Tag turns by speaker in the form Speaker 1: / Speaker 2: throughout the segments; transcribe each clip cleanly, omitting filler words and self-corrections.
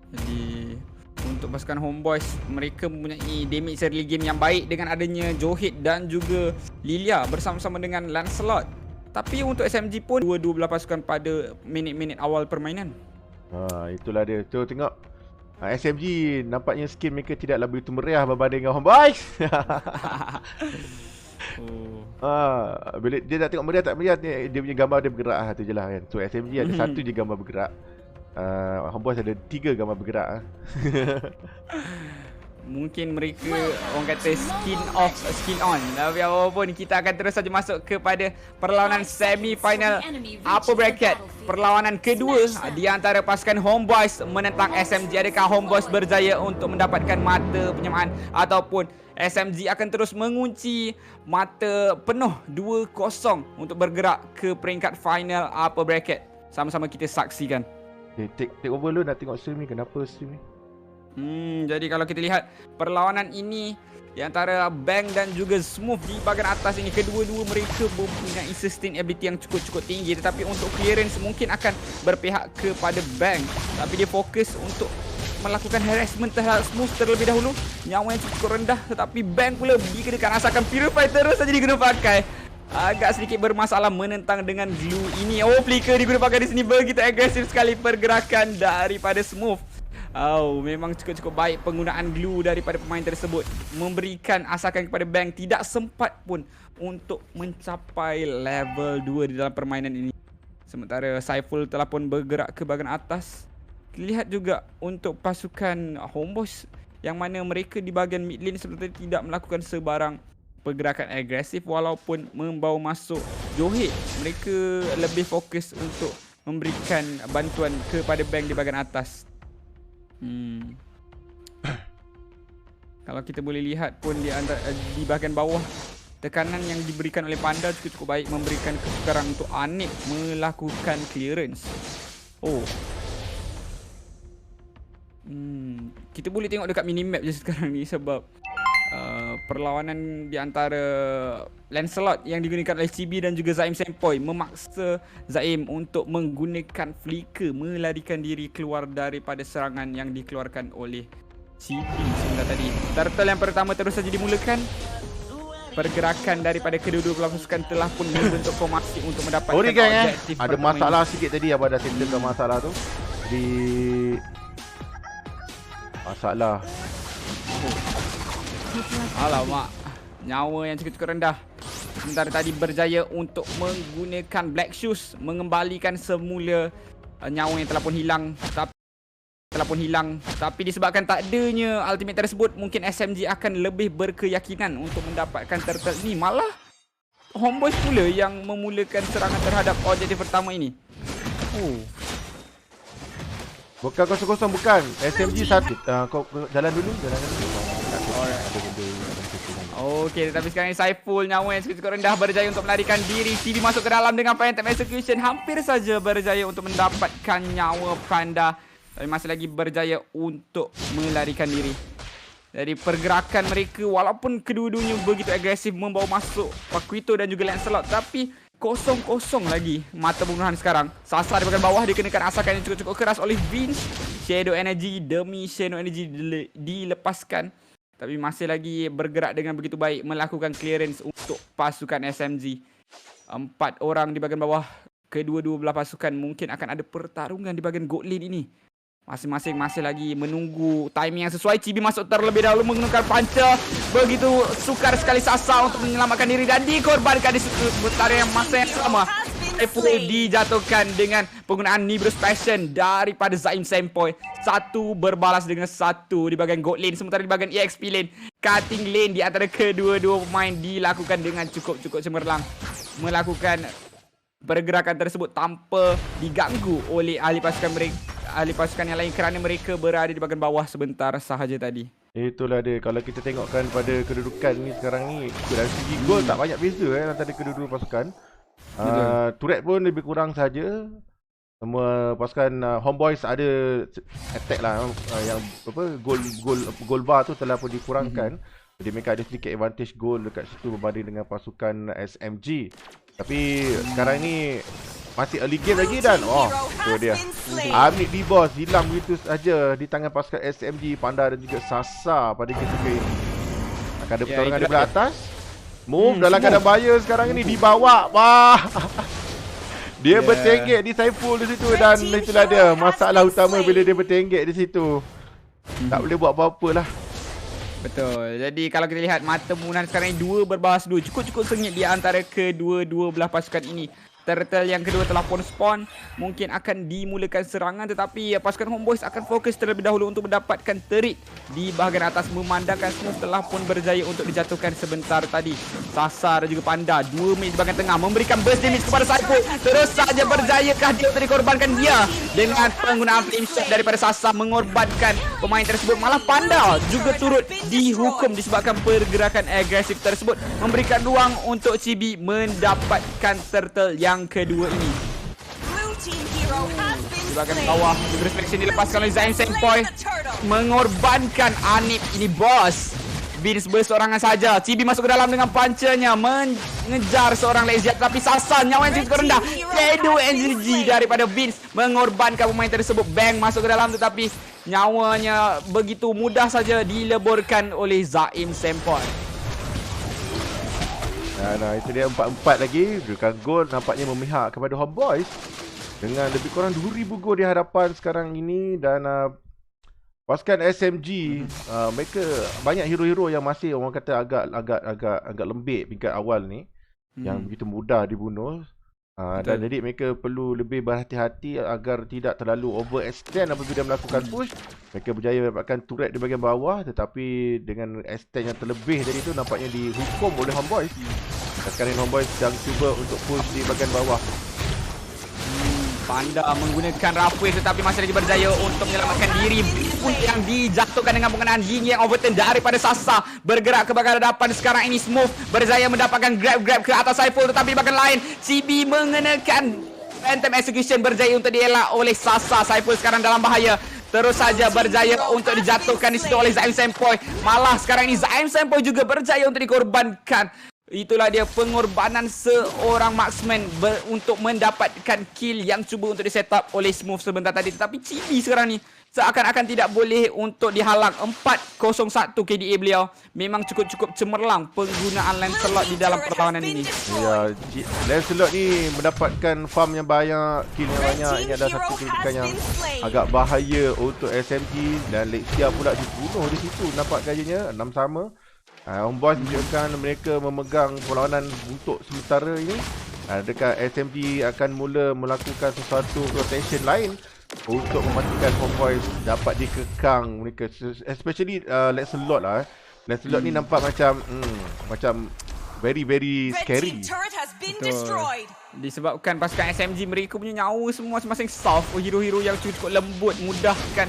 Speaker 1: Jadi untuk pasukan Homeboys, mereka mempunyai damage early game yang baik dengan adanya Johid dan juga Lilia bersama-sama dengan Lancelot. Tapi untuk SMG pun dua-dua belah pasukan pada minit-minit awal permainan.
Speaker 2: Itulah dia. Tu tengok. SMG nampaknya skin mereka tidaklah begitu meriah berbanding dengan Homeboys. Bila dia nak tengok meriah tak meriah, dia punya gambar dia bergerak tu je lah kan. So SMG ada satu je gambar bergerak. Homeboys ada 3 gambar bergerak.
Speaker 1: Mungkin mereka orang kata skin off, skin on. Tapi apapun, kita akan terus saja masuk kepada perlawanan semi-final upper bracket. Perlawanan kedua di antara pasukan Homeboys menentang SMG. Adakah Homeboys berjaya untuk mendapatkan mata penyamaan ataupun SMG akan terus mengunci mata penuh 2-0 untuk bergerak ke peringkat final upper bracket. Sama-sama kita saksikan.
Speaker 2: Take over lu nak tengok stream ni. Kenapa stream ni?
Speaker 1: Jadi kalau kita lihat perlawanan ini di antara Bang dan juga Smooth di bahagian atas ini, kedua-dua mereka mempunyai sustainability yang cukup tinggi. Tetapi untuk clearance mungkin akan berpihak kepada Bang. Tapi dia fokus untuk melakukan harassment terhadap Smooth terlebih dahulu. Nyawa yang cukup rendah, tetapi Bang pula dikenakan asalkan Purify terus saja diguna pakai. Agak sedikit bermasalah menentang dengan glue ini. Oh, flicker diguna pakai di sini. Begitu agresif sekali pergerakan daripada Smooth. Memang cukup baik penggunaan glue daripada pemain tersebut. Memberikan asakan kepada Bang tidak sempat pun untuk mencapai level 2 di dalam permainan ini. Sementara Saiful telah pun bergerak ke bahagian atas. Lihat juga untuk pasukan Homeboys yang mana mereka di bahagian mid lane sebenarnya tidak melakukan sebarang pergerakan agresif walaupun membawa masuk Johid. Mereka lebih fokus untuk memberikan bantuan kepada Bang di bahagian atas. Kalau kita boleh lihat pun di bahagian bawah, tekanan yang diberikan oleh Panda cukup baik, memberikan kesukaran untuk Anip melakukan clearance. Kita boleh tengok dekat minimap je sekarang ni sebab perlawanan di antara Lancelot yang digunakan oleh CB dan juga Zaim Sempoi memaksa Zaim untuk menggunakan flicker melarikan diri keluar daripada serangan yang dikeluarkan oleh CB sebentar tadi. Turtle yang pertama terus saja dimulakan. Pergerakan daripada kedua-dua belah pasukan telah pun membentuk formasi untuk mendapatkan objektif.
Speaker 2: Ada masalah sikit tadi Abang dah settlekan masalah tu. Jadi masalah.
Speaker 1: Alamak, nyawa yang cukup rendah. Sementara tadi berjaya untuk menggunakan Black Shoes, mengembalikan semula nyawa yang telah pun hilang. Tapi disebabkan tak adanya ultimate tersebut, mungkin SMG akan lebih berkeyakinan untuk mendapatkan turtle ini. Malah Homeboys pula yang memulakan serangan terhadap objektif pertama ini.
Speaker 2: Bukan kosong-kosong, bukan. SMG satu. Kau jalan dulu.
Speaker 1: Okey, tetapi sekarang ni Saiful nyawa yang cukup rendah berjaya untuk melarikan diri. CB masuk ke dalam dengan Phantom Execution. Hampir saja berjaya untuk mendapatkan nyawa Panda. Tapi masih lagi berjaya untuk melarikan diri. Dari pergerakan mereka, walaupun kedua-duanya begitu agresif membawa masuk Paquito dan juga Lancelot, tapi kosong-kosong lagi mata pembunuhan sekarang. Sasar di bahagian bawah dikenakan asakan yang cukup keras oleh Vince. Shadow Energy demi Shadow Energy dilepaskan. Tapi masih lagi bergerak dengan begitu baik melakukan clearance untuk pasukan SMG. 4 orang di bahagian bawah. Kedua-dua belah pasukan mungkin akan ada pertarungan di bahagian gold lane ini. Masing-masing masih lagi menunggu timing yang sesuai. Chibi masuk terlebih dahulu menggunakan panca. Begitu sukar sekali Sasa untuk menyelamatkan diri dan dikorbankan di seputar yang masa yang sama. Saiful dijatuhkan dengan penggunaan Nibrus Passion daripada Zaim Sempoi. Satu berbalas dengan satu di bahagian gold lane. Sementara di bahagian EXP lane, cutting lane di antara kedua-dua pemain dilakukan dengan cukup cemerlang. Melakukan pergerakan tersebut tanpa diganggu oleh ahli pasukan yang lain kerana mereka berada di bahagian bawah sebentar sahaja tadi.
Speaker 2: Itulah dia. Kalau kita tengokkan pada kedudukan ni sekarang ni, dari segi gol tak banyak beza antara kedua-dua pasukan. Turret pun lebih kurang saja. Semua pasukan Homeboys ada attack lah, yang apa goal bar tu telah pun dikurangkan. Jadi mereka ada sedikit advantage goal dekat situ berbanding dengan pasukan SMG. Tapi sekarang ni masih early game lagi dan tu dia. Amit di boss hilang begitu saja di tangan pasukan SMG, Panda dan juga Sasa pada ketika ini. Akan ada pertarungan di belah atas. Move dalam keadaan bahaya sekarang ini dibawa. Wah. Dia bertenggek di Saiful di situ dan itulah dia masalah utama bila dia bertenggek di situ. Tak boleh buat apa-apa lah.
Speaker 1: Betul. Jadi kalau kita lihat mata penggunaan sekarang ini dua berbahas dua. Cukup-cukup sengit di antara kedua-dua belah pasukan ini. Turtle yang kedua telah pun spawn. Mungkin akan dimulakan serangan tetapi pasukan Homeboys akan fokus terlebih dahulu untuk mendapatkan turret di bahagian atas. Memandangkan Smooth telah pun berjaya untuk dijatuhkan sebentar tadi. Sasa dan juga Panda 2 minit di bahagian tengah memberikan burst damage kepada Saiful. Terus saja berjayakah dia untuk dikorbankan dia dengan penggunaan flame shot daripada Sasa mengorbankan pemain tersebut. Malah Panda juga turut dihukum disebabkan pergerakan agresif tersebut, memberikan ruang untuk Chibi mendapatkan turtle yang kedua ini. Di bahagian bawah, reflection dilepaskan oleh Zaim Senpoi, mengorbankan Anip ini bos. Vince berseorangan saja. Chibi masuk ke dalam dengan pancanya, mengejar seorang Leziat tapi Sasa nyawa yang cukup rendah. Shadow energy daripada Vince mengorbankan pemain tersebut. Bang masuk ke dalam tetapi nyawanya begitu mudah saja dileburkan oleh Zaim Senpoi.
Speaker 2: Nah, itu dia 4-4 lagi. Bukan gol nampaknya memihak kepada Homeboys dengan lebih kurang 2000 gol di hadapan sekarang ini. Dan pasukan SMG mereka banyak hero-hero yang masih orang kata agak lembik peringkat awal ni, yang begitu mudah dibunuh. Dan jadi mereka perlu lebih berhati-hati agar tidak terlalu overextend apabila melakukan push. Mereka berjaya mendapatkan turret di bahagian bawah, tetapi dengan extend yang terlebih dari itu nampaknya dihukum oleh Homeboys. Sekarang Homeboys sedang cuba untuk push di bahagian bawah.
Speaker 1: Panda menggunakan Rapwave tetapi masih lagi berjaya untuk menyelamatkan diri. Pun yang dijatuhkan dengan penggunaan Ying yang overturn daripada Sasa. Bergerak ke bahagian hadapan sekarang ini Smooth berjaya mendapatkan grab ke atas Saiful tetapi di bahagian lain Chibi mengenakan Phantom Execution berjaya untuk dielak oleh Sasa. Saiful sekarang dalam bahaya. Terus saja berjaya untuk dijatuhkan di situ oleh Zaim Senpoi. Malah sekarang ini Zaim Senpoi juga berjaya untuk dikorbankan. Itulah dia pengorbanan seorang marksman untuk mendapatkan kill yang cuba untuk disetup oleh Smooth sebentar tadi. Tetapi Chibi sekarang ni seakan-akan tidak boleh untuk dihalang. 4-0-1 KDA beliau. Memang cukup-cukup cemerlang penggunaan Lancelot di dalam perlawanan ini.
Speaker 2: Ya, Lancelot ni mendapatkan farm yang banyak, kill yang banyak. Ini adalah satu kedudukan yang agak bahaya untuk SMG. Dan Lexia pula dibunuh di situ. Nampak gayanya 6 sama. Homeboys menunjukkan mereka memegang perlawanan untuk sementara ini. Dekat SMG akan mula melakukan sesuatu rotation lain untuk memastikan Homeboys dapat dikekang mereka. Especially Lancelot lah. Lancelot ni nampak macam very scary.
Speaker 1: Betul. Disebabkan pasukan SMG mereka punya nyawa semua masing-masing soft. Hero-hero yang cukup lembut mudahkan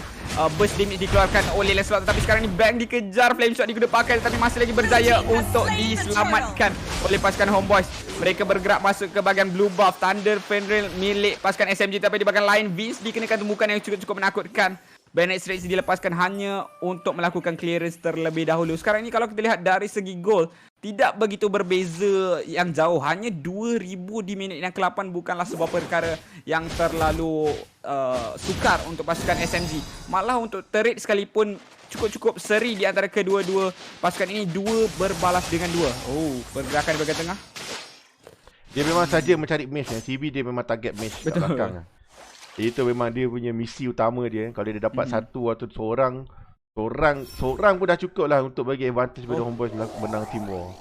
Speaker 1: burst damage dikeluarkan oleh Lancelot. Tetapi sekarang ni Bang dikejar, flame shot digunakan pakai tetapi masih lagi berjaya untuk diselamatkan oleh pasukan Homeboys. Mereka bergerak masuk ke bahagian blue buff. Thunder Fenrir milik pasukan SMG tapi di bahagian lain Vince dikenakan tumbukan yang cukup menakutkan. Bennett Straits dilepaskan hanya untuk melakukan clearance terlebih dahulu. Sekarang ini kalau kita lihat dari segi gol, tidak begitu berbeza yang jauh. Hanya 2000 di minit yang ke-8 bukanlah sebuah perkara yang terlalu sukar untuk pasukan SMG. Malah untuk turret sekalipun cukup-cukup seri di antara kedua-dua pasukan ini. 2 berbalas dengan 2. Pergerakan di bahagian tengah.
Speaker 2: Dia memang saja mencari mesh. Chibi dia memang target mesh kat belakang. Itu memang dia punya misi utama dia. Kalau dia dapat satu atau seorang pun dah cukup lah untuk bagi advantage pada Homeboys menang team war.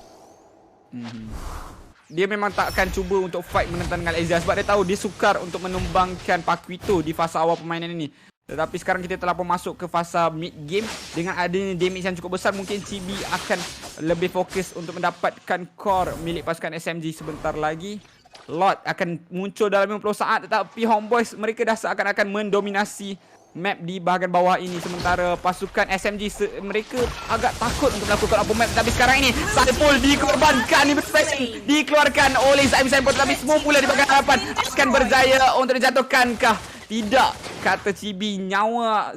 Speaker 1: Dia memang tak akan cuba untuk fight menentang dengan Ezia sebab dia tahu dia sukar untuk menumbangkan Paquito di fasa awal permainan ini. Tetapi sekarang kita telah pun masuk ke fasa mid game. Dengan adanya damage yang cukup besar, mungkin Chibi akan lebih fokus untuk mendapatkan core milik pasukan SMG sebentar lagi. Lot akan muncul dalam 50 saat tetapi Homeboys mereka dah seakan-akan mendominasi map di bahagian bawah ini. Sementara pasukan SMG mereka agak takut untuk melakukan open map. Tapi sekarang ini Saiful dikorbankan, dikeluarkan oleh Zaim Senpoi. Tapi semua pula di bahagian hadapan akan berjaya untuk dijatuhkankah Tidak, kata Chibi, nyawa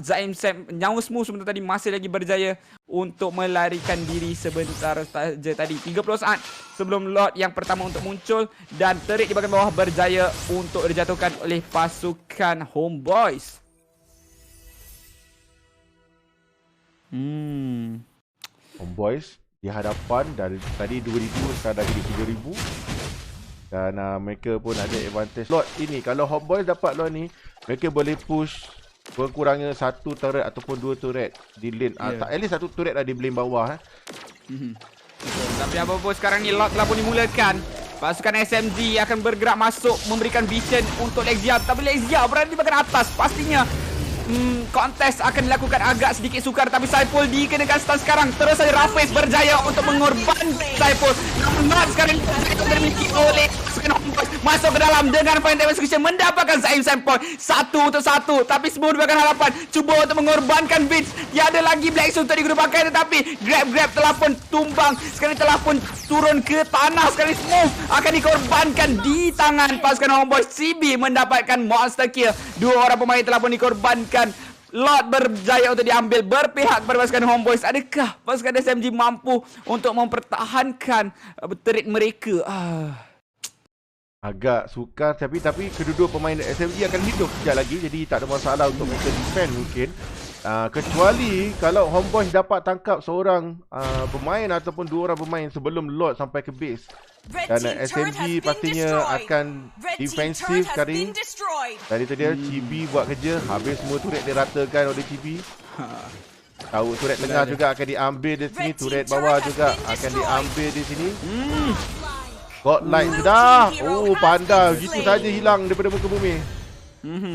Speaker 1: Smooth sebentar tadi masih lagi berjaya untuk melarikan diri sebentar saja tadi. 30 saat sebelum lot yang pertama untuk muncul dan turret di bahagian bawah berjaya untuk dijatuhkan oleh pasukan Homeboys.
Speaker 2: Homeboys di hadapan dari tadi 2000 sekarang dah jadi 3000. Dan mereka pun ada advantage lot ini. Kalau Homeboys dapat lot ni, mereka boleh push kurang-kurangnya satu turret ataupun dua turret di lane. At least satu turret lah di lane bawah.
Speaker 1: Tapi apa pun sekarang ni lot telah pun dimulakan. Pasukan SMG akan bergerak masuk memberikan vision untuk Lexia. Tapi Lexia berada di bahagian atas. Pastinya kontes akan dilakukan agak sedikit sukar, tapi Saiful dikenakan stun sekarang. Terus saja Rafiz berjaya untuk mengorbankan Saiful. Namun not sekarang dimiliki oleh masuk ke dalam dengan Final Execution mendapatkan Zaim Sample 1 untuk 1. Tapi semua diberikan harapan cuba untuk mengorbankan Vince. Dia ada lagi Black Suit untuk digunakan, tetapi Grab telah pun tumbang. Sekarang telah pun turun ke tanah. Sekarang Smooth akan dikorbankan di tangan pasukan Homeboys. CB mendapatkan monster kill. Dua orang pemain telah pun dikorbankan. Lot berjaya untuk diambil berpihak kepada pasukan Homeboys. Adakah pasukan SMG mampu untuk mempertahankan turret mereka?
Speaker 2: Agak sukar, tapi kedua-dua pemain SMG akan hidup sekejap lagi. Jadi tak ada masalah untuk mereka defend mungkin. Kecuali kalau Homeboys dapat tangkap seorang pemain ataupun dua orang pemain sebelum Lot sampai ke base. Dan SMG pastinya akan defensif sekali. Tadi tu dia Chibi buat kerja, habis semua turret diratakan oleh Chibi. Tahu turret tengah juga akan diambil di sini, turret bawah juga akan diambil di sini. Godlight sudah. Oh, Panda gitu saja hilang daripada muka bumi.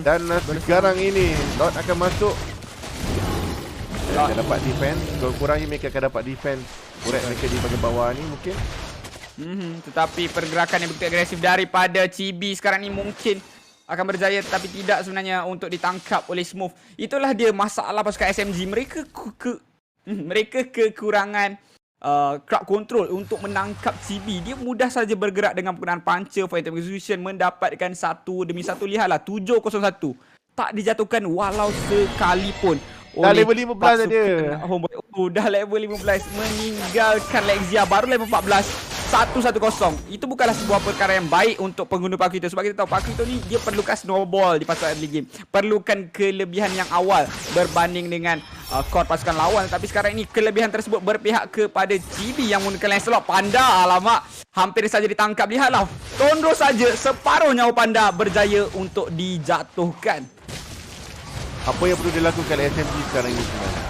Speaker 2: Dan sekarang ini Lot akan masuk. Akan dapat defense. Kurang-kurangnya mereka akan dapat defense turret mereka di bahagian bawah ni mungkin.
Speaker 1: Tetapi pergerakan yang begitu agresif daripada Chibi sekarang ni mungkin akan berjaya, tetapi tidak sebenarnya untuk ditangkap oleh Smooth. Itulah dia masalah pasukan SMG. Mereka kekurangan crowd control untuk menangkap Chibi. Dia mudah saja bergerak dengan penggunaan puncher, Phantom Execution, mendapatkan satu demi satu. Lihatlah 701 tak dijatuhkan walau sekalipun.
Speaker 2: Dah level 15 saja.
Speaker 1: Dah level 15 meninggalkan Lexia baru level 14. 1-1-0. Itu bukanlah sebuah perkara yang baik untuk pengguna Paku Hito. Sebab kita tahu Paku Hito ni dia perlukan snowball di fasa early game. Perlukan kelebihan yang awal berbanding dengan core pasukan lawan. Tapi sekarang ini kelebihan tersebut berpihak kepada Chibi yang menggunakan Lancelot. Panda, alamak, hampir saja ditangkap. Lihatlah, tondro saja separuh nyawa Panda berjaya untuk dijatuhkan.
Speaker 2: Apa yang perlu dilakukan oleh SMG sekarang ini sebenarnya?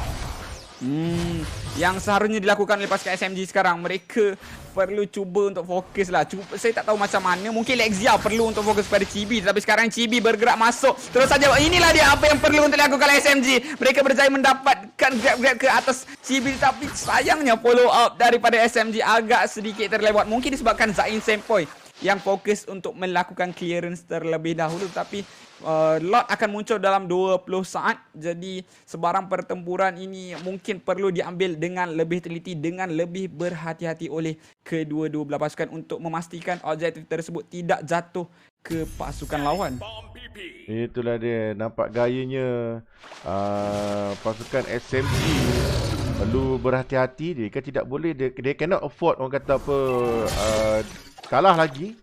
Speaker 1: Yang seharusnya dilakukan oleh pasukan SMG sekarang, mereka perlu cuba untuk fokus lah. Saya tak tahu macam mana. Mungkin Lexia perlu untuk fokus pada Chibi. Tapi sekarang Chibi bergerak masuk. Terus saja, inilah dia apa yang perlu untuk dilakukan oleh SMG. Mereka berjaya mendapatkan grab ke atas Chibi. Tapi sayangnya follow up daripada SMG agak sedikit terlewat. Mungkin disebabkan Zain Sempoy yang fokus untuk melakukan clearance terlebih dahulu. Tapi Lot akan muncul dalam 20 saat. Jadi sebarang pertempuran ini mungkin perlu diambil dengan lebih teliti, dengan lebih berhati-hati oleh kedua-dua belah pasukan untuk memastikan objektif tersebut tidak jatuh ke pasukan lawan.
Speaker 2: Itulah dia, nampak gayanya pasukan SMG perlu berhati-hati. Dia kan tidak boleh, dia cannot afford orang kata apa kalah lagi.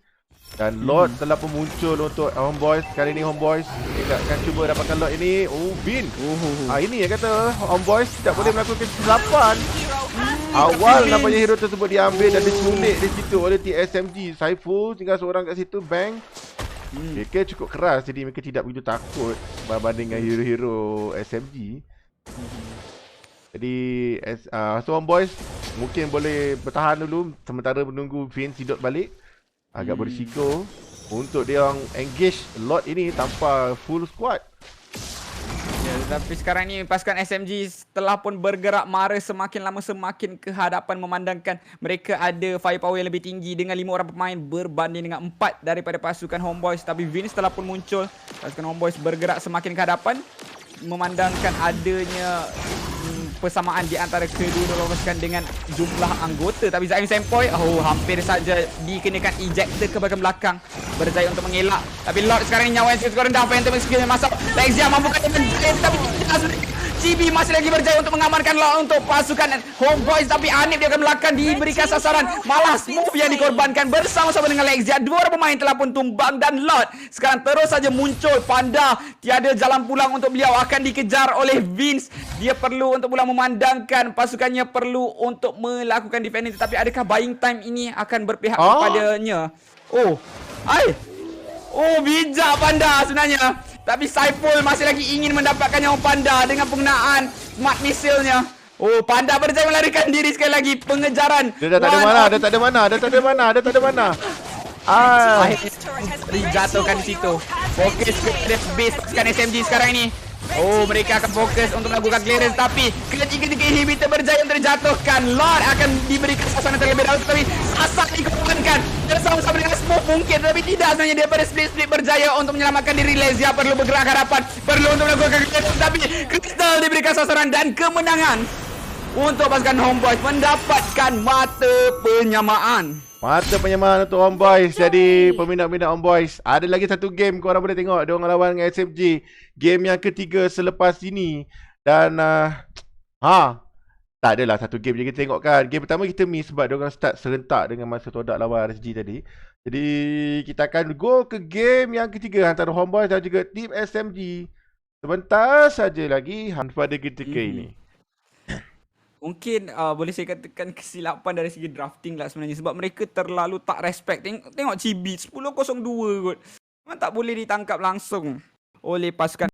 Speaker 2: Dan Lot telah pun muncul untuk Homeboys. Kali ini Homeboys dia akan cuba dapatkan Lot ini. Oh, Bin. Ini yang kata Homeboys tidak boleh melakukan kesilapan. Awal nampaknya hero tersebut diambil dan diculik di situ oleh TSMG. Saiful tinggal seorang kat situ, bang. Mereka cukup keras, jadi mereka tidak begitu takut berbanding dengan hero-hero SMG. Jadi so Homeboys mungkin boleh bertahan dulu sementara menunggu Vince hidup balik. Agak berisiko untuk dia orang engage Lot ini tanpa full squad.
Speaker 1: Ya, tapi sekarang ni pasukan SMG telah pun bergerak mara semakin lama semakin ke hadapan, memandangkan mereka ada firepower yang lebih tinggi dengan 5 orang pemain berbanding dengan 4 daripada pasukan Homeboys. Tapi Vince telah pun muncul. Pasukan Homeboys bergerak semakin ke hadapan, memandangkan adanya persamaan di antara kedua-dua pasukan dengan jumlah anggota. Tapi Zaim Sempoi, hampir saja dikenakan ejector ke bahagian belakang. Berjaya untuk mengelak. Tapi Lord sekarang ni nyawa yang skor rendah. Phantom skill masuk. Lexia mampukan dengan Zaim, tapi Chibi masih lagi berjaya untuk mengamankan Lord untuk pasukan Homeboys. Tapi Hanif dia akan belakang diberikan sasaran. Malas move yang dikorbankan bersama-sama dengan Lexia. Dua orang pemain telah pun tumbang dan Lord sekarang terus saja muncul. Panda tiada jalan pulang untuk beliau, akan dikejar oleh Vince. Dia perlu untuk pula memandangkan pasukannya perlu untuk melakukan defending. Tetapi adakah buying time ini akan berpihak kepadanya? Bijak Panda sebenarnya. Tapi Saiful masih lagi ingin mendapatkan nyawa Panda dengan penggunaan smart missile-nya. Panda berjaya melarikan diri sekali lagi. Pengejaran.
Speaker 2: Dia tak ada mana.
Speaker 1: Dijatuhkan di situ. Fokus ke base pasukan SMG sekarang ini. Mereka akan fokus untuk melakukan clearance. Tapi ketiga inhibitor berjaya untuk dijatuhkan. Lord akan diberikan sasaran terlebih dahulu. Tapi asal dikorbankan bersama-sama dengan smoke mungkin. Tapi tidak, sebenarnya dia pada split berjaya untuk menyelamatkan diri. Lexia perlu bergerak ke hadapan, perlu untuk melakukan clearance. Tapi Crystal diberikan sasaran dan kemenangan untuk pasukan Homeboys mendapatkan mata penyamaan.
Speaker 2: Mata penyamaan untuk Homeboys. Jadi peminat-peminat Homeboys, ada lagi satu game korang boleh tengok. Diorang lawan dengan SMG. Game yang ketiga selepas ini. Dan tak adalah satu game je kita tengok kan. Game pertama kita miss sebab diorang start serentak dengan masa todak lawan RSG tadi. Jadi kita akan go ke game yang ketiga antara Homeboys dan juga tim SMG. Sebentar saja lagi pada ketika ini.
Speaker 1: Mungkin boleh saya katakan kesilapan dari segi drafting lah sebenarnya. Sebab mereka terlalu tak respect. Tengok Chibi 10-02 kot. Memang tak boleh ditangkap langsung oleh pasukan